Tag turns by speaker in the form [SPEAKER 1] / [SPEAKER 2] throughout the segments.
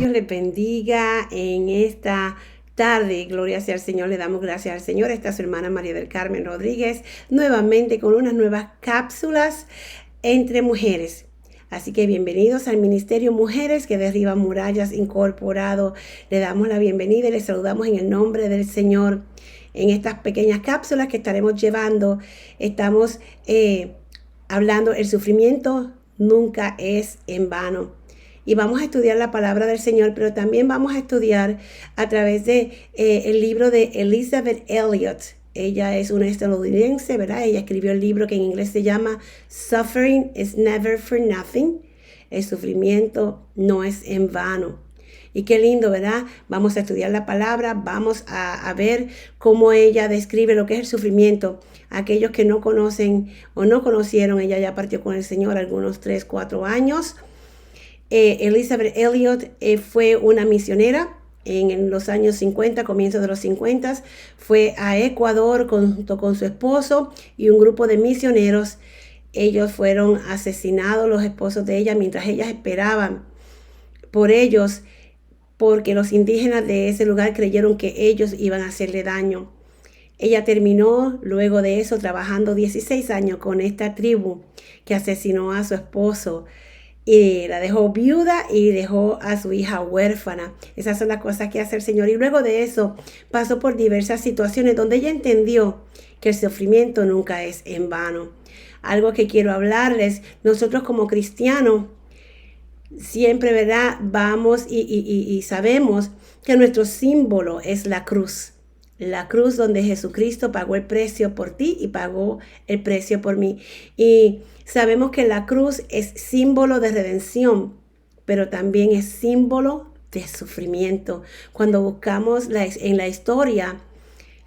[SPEAKER 1] Dios les bendiga en esta tarde. Gloria sea al Señor. Le damos gracias al Señor. Esta es su hermana María del Carmen Rodríguez, nuevamente con unas nuevas cápsulas entre mujeres. Así que bienvenidos al Ministerio Mujeres que Derriba Murallas Incorporado. Le damos la bienvenida y les saludamos en el nombre del Señor. En estas pequeñas cápsulas que estaremos llevando, estamos hablando, el sufrimiento nunca es en vano. Y vamos a estudiar la palabra del Señor, pero también vamos a estudiar a través de el libro de Elisabeth Elliot. Ella es una estadounidense, ¿verdad? Ella escribió el libro que en inglés se llama Suffering is Never for Nothing. El sufrimiento no es en vano. Y qué lindo, ¿verdad? Vamos a estudiar la palabra, vamos a ver cómo ella describe lo que es el sufrimiento. Aquellos que no conocen o no conocieron, ella ya partió con el Señor algunos 3, 4 años. Elisabeth Elliot fue una misionera en los años 50, comienzos de los 50. Fue a Ecuador junto con su esposo y un grupo de misioneros. Ellos fueron asesinados, los esposos de ella, mientras ellas esperaban por ellos, porque los indígenas de ese lugar creyeron que ellos iban a hacerle daño. Ella terminó luego de eso trabajando 16 años con esta tribu que asesinó a su esposo y la dejó viuda y dejó a su hija huérfana. Esas son las cosas que hace el Señor. Y luego de eso pasó por diversas situaciones donde ella entendió que el sufrimiento nunca es en vano. Algo que quiero hablarles, nosotros como cristianos, siempre, ¿verdad? Vamos y sabemos que nuestro símbolo es la cruz. La cruz donde Jesucristo pagó el precio por ti y pagó el precio por mí. Y sabemos que la cruz es símbolo de redención, pero también es símbolo de sufrimiento. Cuando buscamos en la historia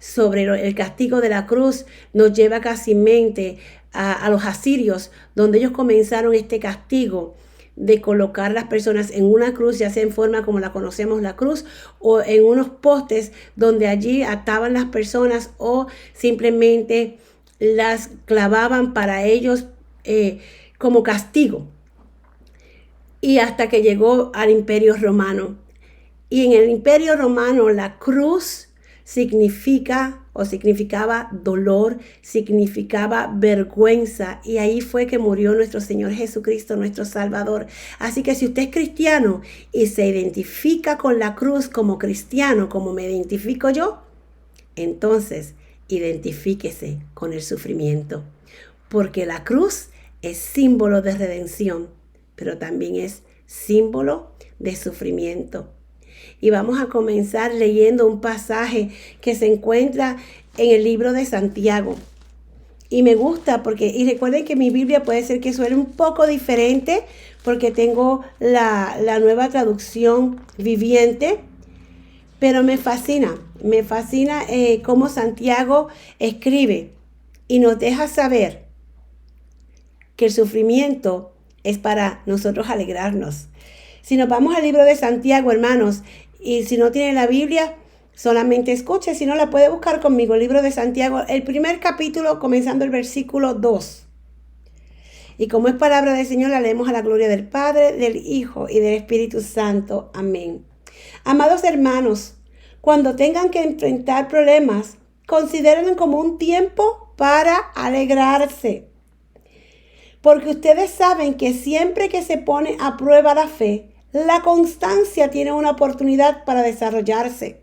[SPEAKER 1] sobre el castigo de la cruz, nos lleva casi mente a los asirios, donde ellos comenzaron este castigo de colocar las personas en una cruz, ya sea en forma como la conocemos la cruz, o en unos postes donde allí ataban las personas o simplemente las clavaban para ellos como castigo. Y hasta que llegó al Imperio Romano. Y en el Imperio Romano la cruz significaba dolor, significaba vergüenza. Y ahí fue que murió nuestro Señor Jesucristo, nuestro Salvador. Así que si usted es cristiano y se identifica con la cruz como cristiano, como me identifico yo, entonces identifíquese con el sufrimiento. Porque la cruz es símbolo de redención, pero también es símbolo de sufrimiento. Y vamos a comenzar leyendo un pasaje que se encuentra en el libro de Santiago. Y me gusta y recuerden que mi Biblia puede ser que suene un poco diferente porque tengo la nueva traducción viviente, pero me fascina cómo Santiago escribe y nos deja saber que el sufrimiento es para nosotros alegrarnos. Si nos vamos al libro de Santiago, hermanos, y si no tiene la Biblia, solamente escuche, si no la puede buscar conmigo, el libro de Santiago, el primer capítulo, comenzando el versículo 2. Y como es palabra del Señor, la leemos a la gloria del Padre, del Hijo y del Espíritu Santo. Amén. Amados hermanos, cuando tengan que enfrentar problemas, considérenlo como un tiempo para alegrarse. Porque ustedes saben que siempre que se pone a prueba la fe, la constancia tiene una oportunidad para desarrollarse.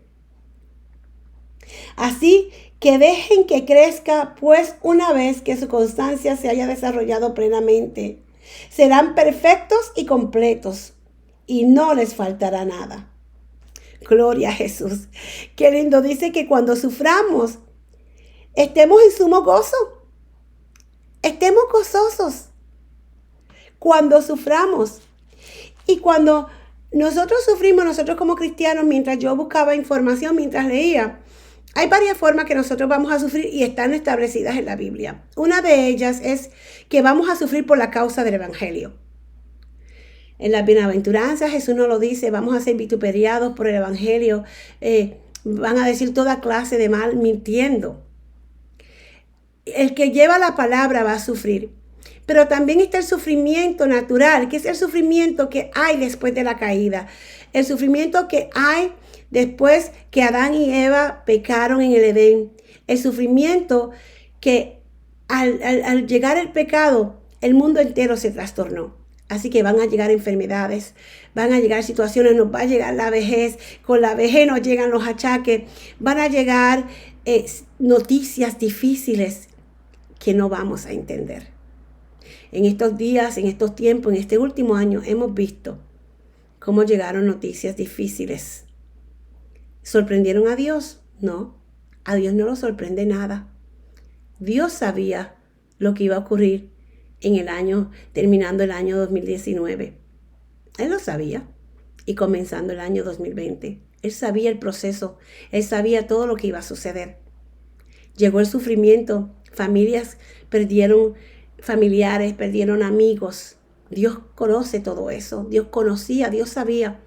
[SPEAKER 1] Así que dejen que crezca, pues una vez que su constancia se haya desarrollado plenamente, serán perfectos y completos y no les faltará nada. Gloria a Jesús. Qué lindo, dice que cuando suframos, estemos en sumo gozo. Estemos gozosos cuando suframos. Y cuando nosotros sufrimos, nosotros como cristianos, mientras yo buscaba información, mientras leía, hay varias formas que nosotros vamos a sufrir y están establecidas en la Biblia. Una de ellas es que vamos a sufrir por la causa del Evangelio. En las bienaventuranzas Jesús nos lo dice, vamos a ser vituperiados por el Evangelio, van a decir toda clase de mal mintiendo. El que lleva la palabra va a sufrir. Pero también está el sufrimiento natural, que es el sufrimiento que hay después de la caída. El sufrimiento que hay después que Adán y Eva pecaron en el Edén. El sufrimiento que al llegar el pecado, el mundo entero se trastornó. Así que van a llegar enfermedades, van a llegar situaciones, nos va a llegar la vejez, con la vejez nos llegan los achaques, van a llegar noticias difíciles que no vamos a entender. En estos días, en estos tiempos, en este último año, hemos visto cómo llegaron noticias difíciles. ¿Sorprendieron a Dios? No, a Dios no lo sorprende nada. Dios sabía lo que iba a ocurrir en el año, terminando el año 2019. Él lo sabía. Y comenzando el año 2020. Él sabía el proceso. Él sabía todo lo que iba a suceder. Llegó el sufrimiento. Familias perdieron familiares, perdieron amigos. Dios conoce todo eso. Dios conocía, Dios sabía.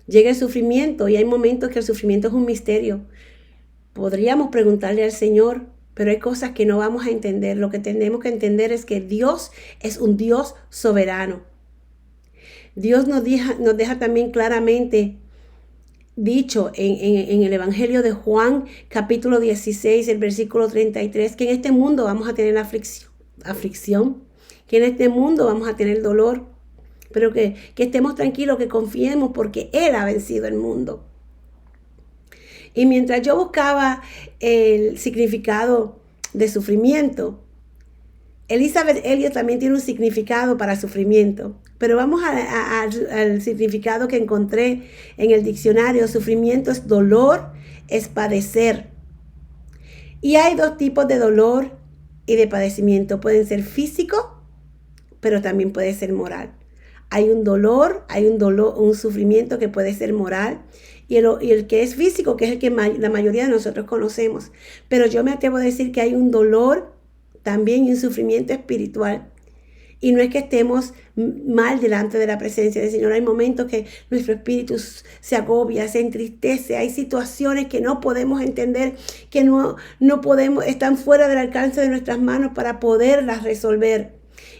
[SPEAKER 1] Llega el sufrimiento y hay momentos que el sufrimiento es un misterio. Podríamos preguntarle al Señor, pero hay cosas que no vamos a entender. Lo que tenemos que entender es que Dios es un Dios soberano. Dios nos deja también claramente dicho en el Evangelio de Juan, capítulo 16, el versículo 33, que en este mundo vamos a tener aflicción, que en este mundo vamos a tener dolor, pero que estemos tranquilos, que confiemos porque Él ha vencido el mundo. Y mientras yo buscaba el significado de sufrimiento, Elizabeth Elliot también tiene un significado para sufrimiento. Pero vamos al significado que encontré en el diccionario. Sufrimiento es dolor, es padecer. Y hay dos tipos de dolor y de padecimiento. Pueden ser físico, pero también puede ser moral. Hay un dolor, un sufrimiento que puede ser moral. Y el que es físico, que es el que la mayoría de nosotros conocemos. Pero yo me atrevo a decir que hay un dolor también y un sufrimiento espiritual. Y no es que estemos mal delante de la presencia del Señor. Hay momentos que nuestro espíritu se agobia, se entristece. Hay situaciones que no podemos entender, que no podemos, están fuera del alcance de nuestras manos para poderlas resolver.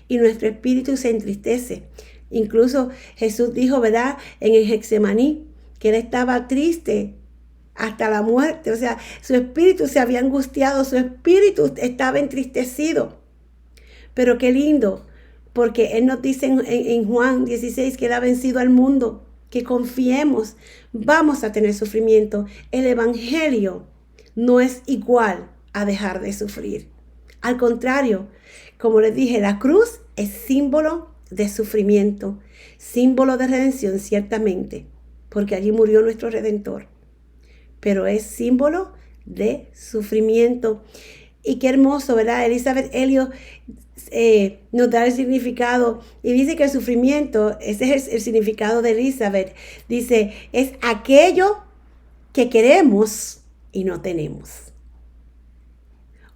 [SPEAKER 1] Y nuestro espíritu se entristece. Incluso Jesús dijo, ¿verdad? En el Getsemaní, que Él estaba triste hasta la muerte. O sea, su espíritu se había angustiado, su espíritu estaba entristecido. Pero qué lindo, porque Él nos dice en Juan 16 que Él ha vencido al mundo, que confiemos, vamos a tener sufrimiento. El Evangelio no es igual a dejar de sufrir. Al contrario, como les dije, la cruz es símbolo de sufrimiento, símbolo de redención, ciertamente, porque allí murió nuestro Redentor. Pero es símbolo de sufrimiento. Y qué hermoso, ¿verdad? Elizabeth Elliot nos da el significado y dice que el sufrimiento, ese es el significado de Elizabeth, dice, es aquello que queremos y no tenemos.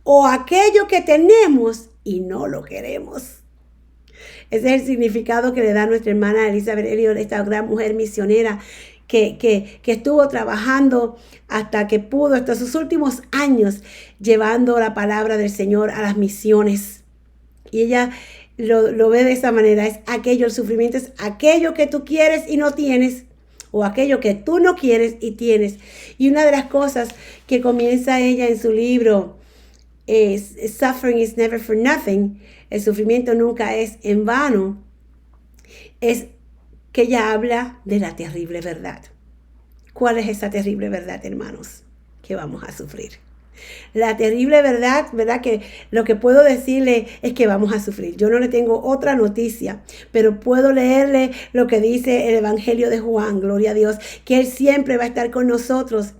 [SPEAKER 1] O aquello que tenemos y no lo queremos. Ese es el significado que le da nuestra hermana Elizabeth Elliot, esta gran mujer misionera que estuvo trabajando hasta que pudo, hasta sus últimos años, llevando la palabra del Señor a las misiones. Y ella lo ve de esa manera. Es aquello, el sufrimiento es aquello que tú quieres y no tienes, o aquello que tú no quieres y tienes. Y una de las cosas que comienza ella en su libro, Suffering is never for nothing, el sufrimiento nunca es en vano, es que ella habla de la terrible verdad. ¿Cuál es esa terrible verdad, hermanos? Que vamos a sufrir. La terrible verdad, ¿verdad? Que lo que puedo decirle es que vamos a sufrir. Yo no le tengo otra noticia, pero puedo leerle lo que dice el Evangelio de Juan, gloria a Dios, que Él siempre va a estar con nosotros.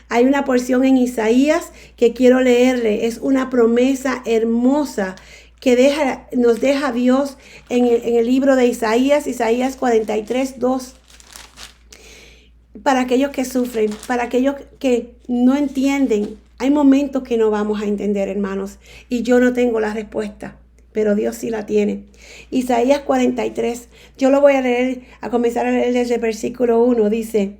[SPEAKER 1] Hay una porción en Isaías que quiero leerle. Es una promesa hermosa que nos deja Dios en el libro de Isaías 43, 2. Para aquellos que sufren, para aquellos que no entienden. Hay momentos que no vamos a entender, hermanos. Y yo no tengo la respuesta, pero Dios sí la tiene. Isaías 43, yo lo voy a comenzar a leer desde el versículo 1. Dice,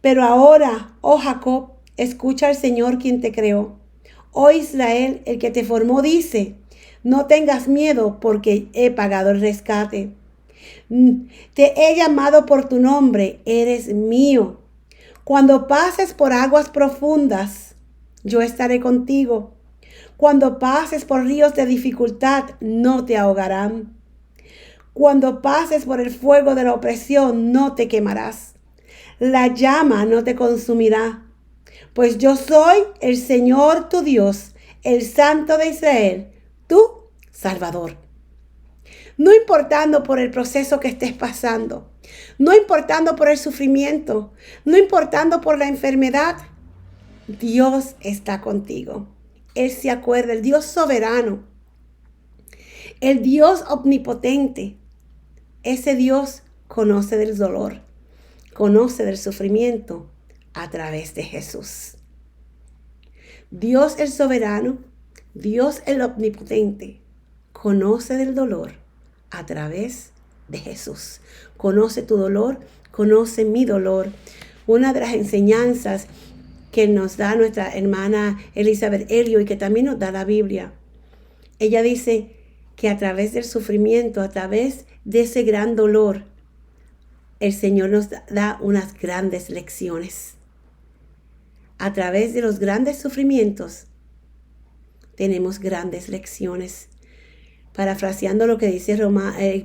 [SPEAKER 1] pero ahora, oh Jacob, escucha al Señor quien te creó. Oh Israel, el que te formó, dice, no tengas miedo porque he pagado el rescate. Te he llamado por tu nombre, eres mío. Cuando pases por aguas profundas, yo estaré contigo. Cuando pases por ríos de dificultad, no te ahogarán. Cuando pases por el fuego de la opresión, no te quemarás. La llama no te consumirá, pues yo soy el Señor tu Dios, el Santo de Israel, tu Salvador. No importando por el proceso que estés pasando, no importando por el sufrimiento, no importando por la enfermedad, Dios está contigo. Él se acuerda, el Dios soberano, el Dios omnipotente. Ese Dios conoce del dolor, conoce del sufrimiento a través de Jesús. Dios el soberano, Dios el omnipotente, conoce del dolor a través de Jesús. Conoce tu dolor, conoce mi dolor. Una de las enseñanzas que nos da nuestra hermana Elizabeth Elliot y que también nos da la Biblia, ella dice que a través del sufrimiento, a través de ese gran dolor, el Señor nos da unas grandes lecciones. A través de los grandes sufrimientos tenemos grandes lecciones. Parafraseando lo que dice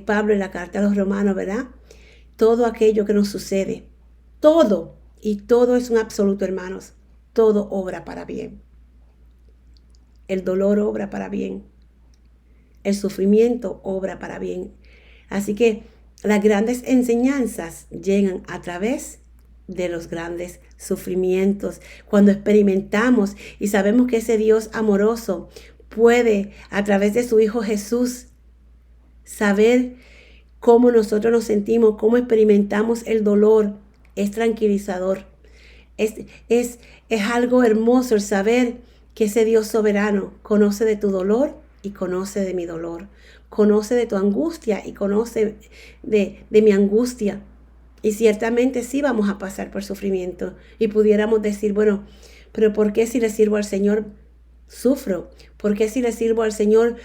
[SPEAKER 1] Pablo en la carta a los Romanos, ¿verdad? Todo aquello que nos sucede, todo, y todo es un absoluto, hermanos, todo obra para bien. El dolor obra para bien. El sufrimiento obra para bien. Así que las grandes enseñanzas llegan a través de los grandes sufrimientos. Cuando experimentamos y sabemos que ese Dios amoroso puede, a través de su Hijo Jesús, saber cómo nosotros nos sentimos, cómo experimentamos el dolor, es tranquilizador. Es algo hermoso el saber que ese Dios soberano conoce de tu dolor y conoce de mi dolor. Conoce de tu angustia y conoce de mi angustia. Y ciertamente sí vamos a pasar por sufrimiento. Y pudiéramos decir, bueno, pero ¿por qué si le sirvo al Señor sufro? ¿Por qué si le sirvo al Señor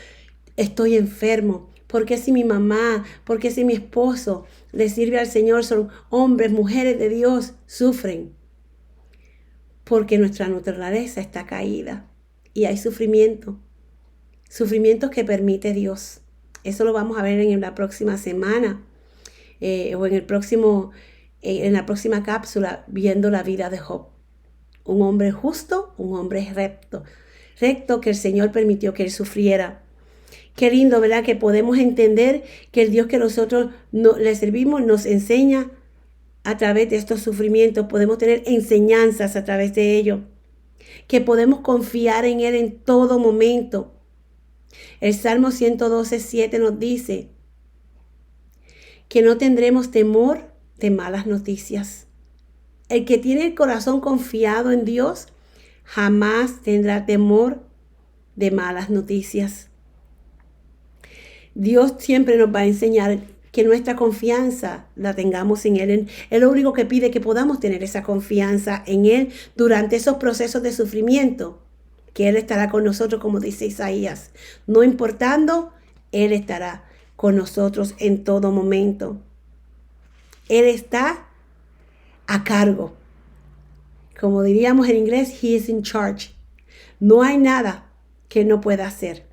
[SPEAKER 1] estoy enfermo? ¿Por qué si mi mamá, por qué si mi esposo le sirve al Señor, son hombres, mujeres de Dios, sufren? Porque nuestra naturaleza está caída y hay sufrimiento. Sufrimientos que permite Dios. Eso lo vamos a ver en la próxima semana o en la próxima cápsula, viendo la vida de Job. Un hombre justo, un hombre recto que el Señor permitió que él sufriera. Qué lindo, ¿verdad? Que podemos entender que el Dios que nosotros le servimos nos enseña a través de estos sufrimientos. Podemos tener enseñanzas a través de ellos. Que podemos confiar en Él en todo momento. El Salmo 112:7 nos dice que no tendremos temor de malas noticias. El que tiene el corazón confiado en Dios jamás tendrá temor de malas noticias. Dios siempre nos va a enseñar que nuestra confianza la tengamos en Él. Él lo único que pide es que podamos tener esa confianza en Él durante esos procesos de sufrimiento, que Él estará con nosotros, como dice Isaías. No importando, Él estará con nosotros en todo momento. Él está a cargo. Como diríamos en inglés, He is in charge. No hay nada que Él no pueda hacer.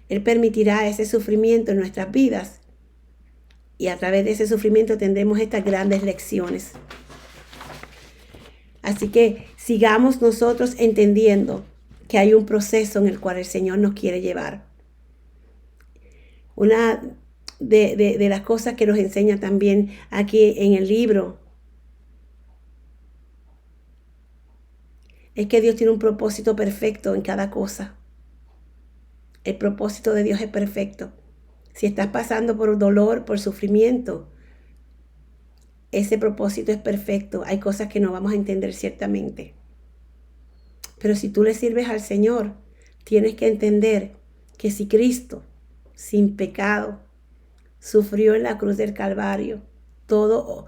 [SPEAKER 1] Él permitirá ese sufrimiento en nuestras vidas y a través de ese sufrimiento tendremos estas grandes lecciones. Así que sigamos nosotros entendiendo que hay un proceso en el cual el Señor nos quiere llevar. Una de las cosas que nos enseña también aquí en el libro es que Dios tiene un propósito perfecto en cada cosa. El propósito de Dios es perfecto. Si estás pasando por dolor, por sufrimiento, ese propósito es perfecto. Hay cosas que no vamos a entender ciertamente. Pero si tú le sirves al Señor, tienes que entender que si Cristo, sin pecado, sufrió en la cruz del Calvario, todo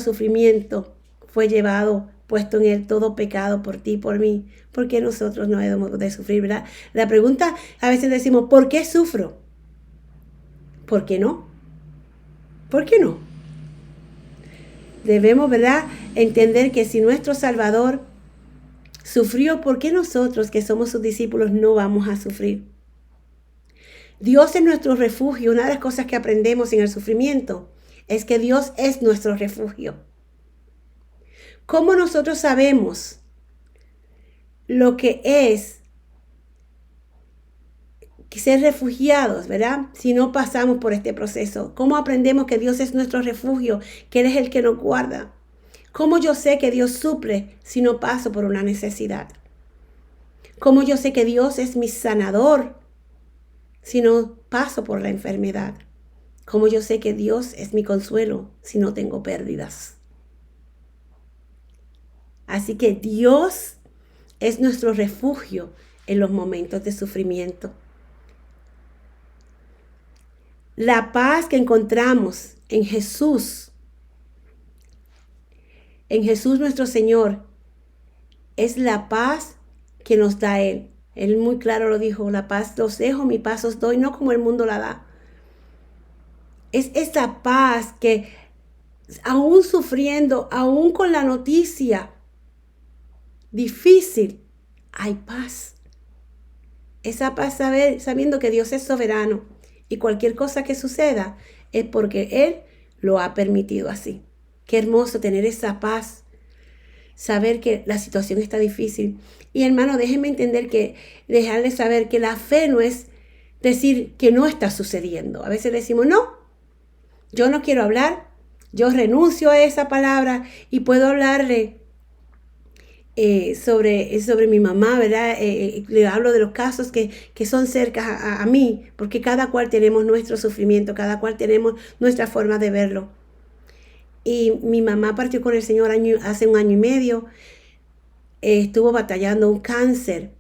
[SPEAKER 1] sufrimiento fue llevado, puesto en Él, todo pecado por ti y por mí, ¿por qué nosotros no debemos de sufrir, verdad? La pregunta, a veces decimos, ¿por qué sufro? ¿Por qué no? ¿Por qué no? Debemos, ¿verdad?, entender que si nuestro Salvador sufrió, ¿por qué nosotros que somos sus discípulos no vamos a sufrir? Dios es nuestro refugio. Una de las cosas que aprendemos en el sufrimiento es que Dios es nuestro refugio. ¿Cómo nosotros sabemos lo que es ser refugiados, verdad? Si no pasamos por este proceso. ¿Cómo aprendemos que Dios es nuestro refugio, que Él es el que nos guarda? ¿Cómo yo sé que Dios suple si no paso por una necesidad? ¿Cómo yo sé que Dios es mi sanador si no paso por la enfermedad? ¿Cómo yo sé que Dios es mi consuelo si no tengo pérdidas? Así que Dios es nuestro refugio en los momentos de sufrimiento. La paz que encontramos en Jesús nuestro Señor, es la paz que nos da Él. Él muy claro lo dijo: la paz los dejo, mi paz os doy, no como el mundo la da. Es esa paz que aún sufriendo, aún con la noticia difícil, hay paz. Esa paz sabiendo que Dios es soberano y cualquier cosa que suceda es porque Él lo ha permitido así. Qué hermoso tener esa paz, saber que la situación está difícil. Y hermano, déjenme dejarles saber que la fe no es decir que no está sucediendo. A veces decimos: no, yo no quiero hablar, yo renuncio a esa palabra y puedo hablarle sobre mi mamá, ¿verdad? Le hablo de los casos que son cerca a mí, porque cada cual tenemos nuestro sufrimiento, cada cual tenemos nuestra forma de verlo. Y mi mamá partió con el Señor hace 1 año y medio, estuvo batallando un cáncer.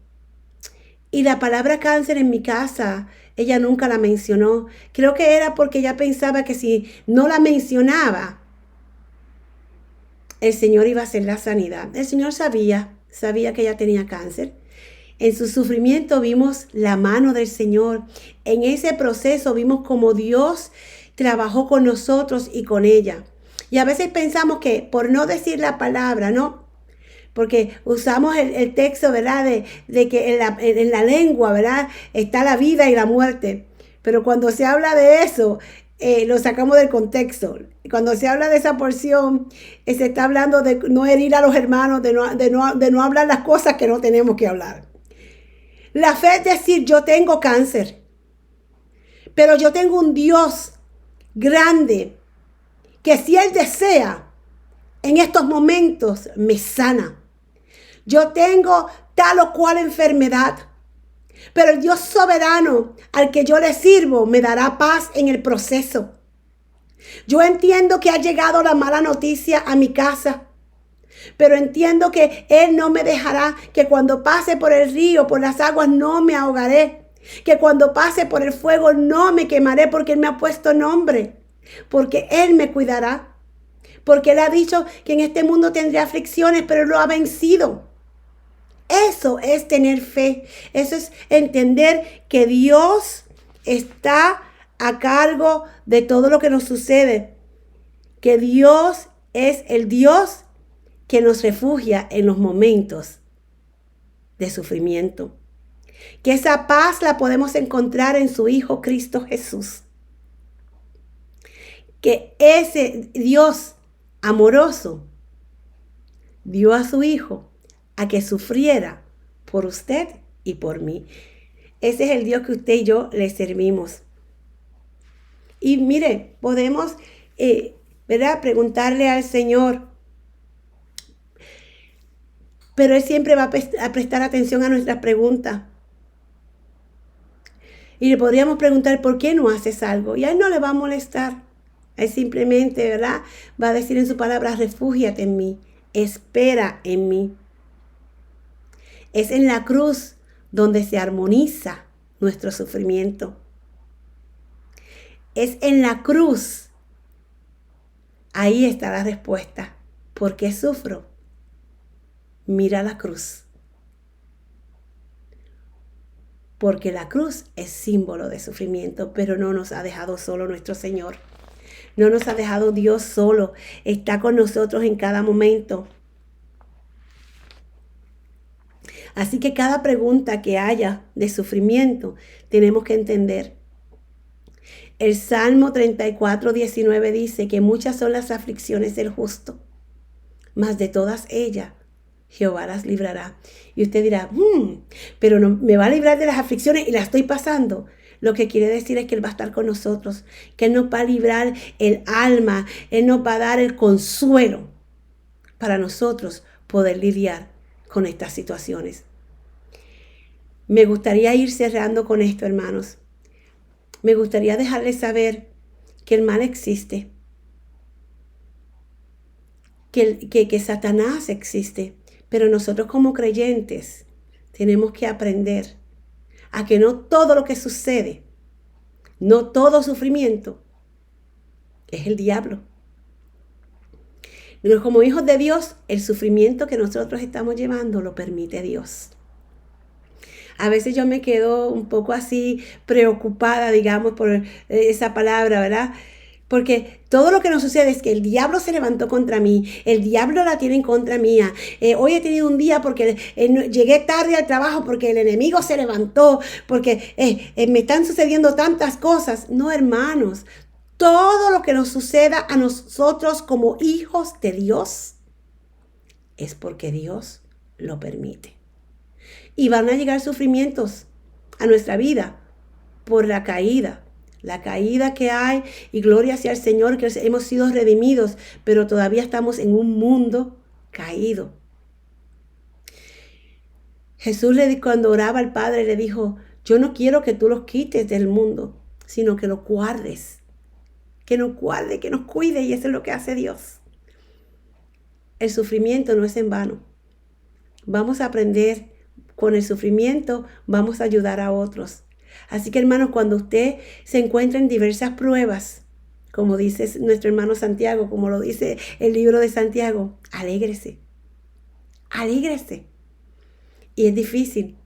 [SPEAKER 1] Y la palabra cáncer en mi casa, ella nunca la mencionó. Creo que era porque ella pensaba que si no la mencionaba, el Señor iba a hacer la sanidad. El Señor sabía que ella tenía cáncer. En su sufrimiento vimos la mano del Señor. En ese proceso vimos cómo Dios trabajó con nosotros y con ella. Y a veces pensamos que por no decir la palabra, ¿no? Porque usamos el texto, ¿verdad? De que en la lengua, ¿verdad?, está la vida y la muerte. Pero cuando se habla de eso, lo sacamos del contexto. Cuando se habla de esa porción, se está hablando de no herir a los hermanos, de no hablar las cosas que no tenemos que hablar. La fe es decir: yo tengo cáncer, pero yo tengo un Dios grande que si Él desea, en estos momentos me sana. Yo tengo tal o cual enfermedad, pero el Dios soberano al que yo le sirvo me dará paz en el proceso. Yo entiendo que ha llegado la mala noticia a mi casa, pero entiendo que Él no me dejará, que cuando pase por el río, por las aguas, no me ahogaré, que cuando pase por el fuego no me quemaré, porque Él me ha puesto nombre, porque Él me cuidará, porque Él ha dicho que en este mundo tendré aflicciones, pero Él lo ha vencido. Eso es tener fe. Eso es entender que Dios está a cargo de todo lo que nos sucede. Que Dios es el Dios que nos refugia en los momentos de sufrimiento. Que esa paz la podemos encontrar en su Hijo Cristo Jesús. Que ese Dios amoroso dio a su Hijo a que sufriera por usted y por mí. Ese es el Dios que usted y yo le servimos. Y mire, podemos, ¿verdad?, preguntarle al Señor, pero Él siempre va a prestar atención a nuestras preguntas. Y le podríamos preguntar: ¿por qué no haces algo? Y a Él no le va a molestar. Él simplemente, ¿verdad?, va a decir en su palabra: refúgiate en mí, espera en mí. Es en la cruz donde se armoniza nuestro sufrimiento. Es en la cruz. Ahí está la respuesta. ¿Por qué sufro? Mira la cruz. Porque la cruz es símbolo de sufrimiento, pero no nos ha dejado solo nuestro Señor. No nos ha dejado Dios solo. Está con nosotros en cada momento. Así que cada pregunta que haya de sufrimiento, tenemos que entender. El Salmo 34:19 dice que muchas son las aflicciones del justo, mas de todas ellas Jehová las librará. Y usted dirá, pero no, me va a librar de las aflicciones y las estoy pasando. Lo que quiere decir es que Él va a estar con nosotros, que Él nos va a librar el alma, Él nos va a dar el consuelo para nosotros poder lidiar con estas situaciones. Me gustaría ir cerrando con esto, hermanos. Me gustaría dejarles saber que el mal existe, que Satanás existe, pero nosotros como creyentes tenemos que aprender a que no todo lo que sucede, no todo sufrimiento es el diablo. Pero como hijos de Dios, el sufrimiento que nosotros estamos llevando lo permite Dios. A veces yo me quedo un poco así preocupada, digamos, por esa palabra, ¿verdad? Porque todo lo que nos sucede es que el diablo se levantó contra mí, el diablo la tiene en contra mía. Hoy he tenido un día porque llegué tarde al trabajo, porque el enemigo se levantó, porque me están sucediendo tantas cosas. No, hermanos, todo lo que nos suceda a nosotros como hijos de Dios es porque Dios lo permite. Y van a llegar sufrimientos a nuestra vida por la caída que hay, y gloria sea al Señor que hemos sido redimidos, pero todavía estamos en un mundo caído. Jesús cuando oraba al Padre le dijo, yo no quiero que tú los quites del mundo, sino que los guardes, que nos guarde, que nos cuide, y eso es lo que hace Dios. El sufrimiento no es en vano. Vamos a aprender con el sufrimiento, vamos a ayudar a otros. Así que, hermanos, cuando usted se encuentra en diversas pruebas, como dice nuestro hermano Santiago, como lo dice el libro de Santiago, alégrese. Alégrese. Y es difícil,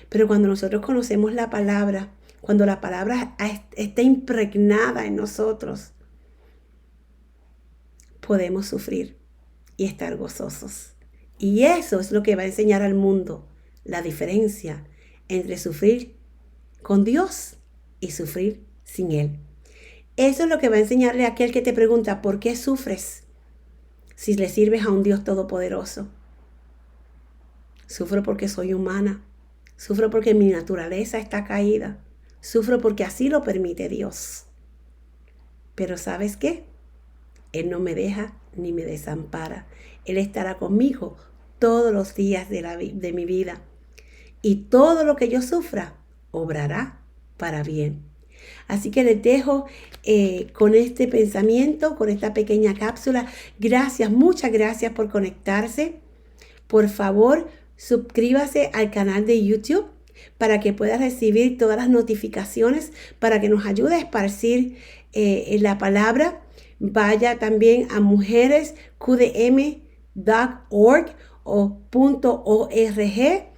[SPEAKER 1] pero cuando nosotros conocemos la palabra, cuando la palabra está impregnada en nosotros, podemos sufrir y estar gozosos. Y eso es lo que va a enseñar al mundo la diferencia entre sufrir con Dios y sufrir sin Él. Eso es lo que va a enseñarle a aquel que te pregunta, ¿por qué sufres si le sirves a un Dios todopoderoso? Sufro porque soy humana. Sufro porque mi naturaleza está caída. Sufro porque así lo permite Dios. Pero ¿sabes qué? Él no me deja ni me desampara. Él estará conmigo todos los días de mi vida. Y todo lo que yo sufra, obrará para bien. Así que les dejo con este pensamiento, con esta pequeña cápsula. Gracias, muchas gracias por conectarse. Por favor, suscríbase al canal de YouTube para que pueda recibir todas las notificaciones, para que nos ayude a esparcir la palabra. Vaya también a mujeresqdm.org o .org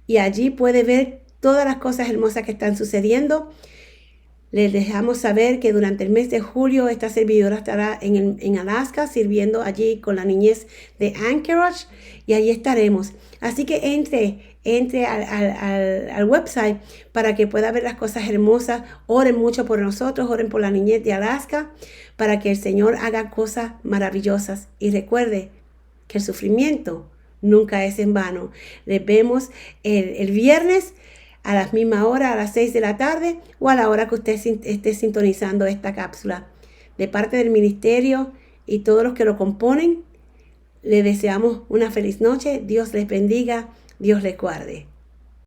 [SPEAKER 1] y allí puede ver todas las cosas hermosas que están sucediendo. Les dejamos saber que durante el mes de julio esta servidora estará en Alaska sirviendo allí con la niñez de Anchorage, y allí estaremos. Así que entre al website para que pueda ver las cosas hermosas. Oren mucho por nosotros, oren por la niñez de Alaska, para que el Señor haga cosas maravillosas. Y recuerde que el sufrimiento nunca es en vano. Les vemos el viernes a la misma hora, a las 6 de la tarde, o a la hora que usted esté sintonizando esta cápsula. De parte del ministerio y todos los que lo componen, les deseamos una feliz noche. Dios les bendiga, Dios les guarde.